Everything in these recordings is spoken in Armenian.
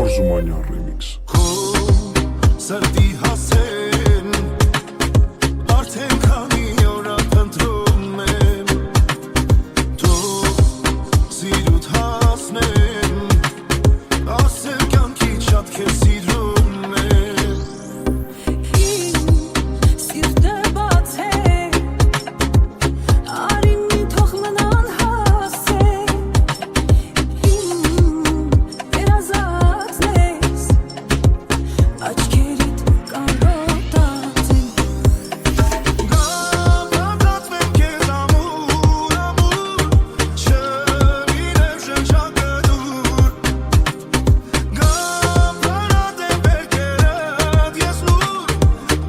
Orzumanyan Remix. Սրտի հասեն արդեն քանի օր ապընտրում եմ թող սիրուտ հասնեմ ասել կյանքի շատ քեզ սիրում եմ Սիրտը բաց է արինի թող մնան հասել երազածն ես աչքերիդ կարոտացել Գապատատվեմ քեզ ամուր, ամուր չլինեմ շնչակդուր Գապարատեմ բերքերդ ես լուր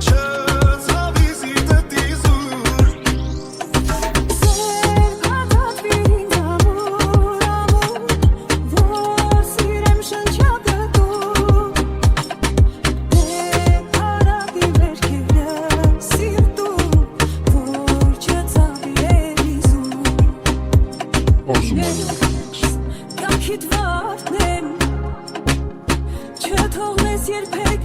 չցավի սիրտդ իզուր Սեր հատատվի ինձ ամուր, ամուր որ սիրեմ շնչակդուր Հարավի վերքերը սիրտում որ չցավի էլիզուր Orzumanyan Remix. Կյանքիդ վարդն եմ չթողնես երբեք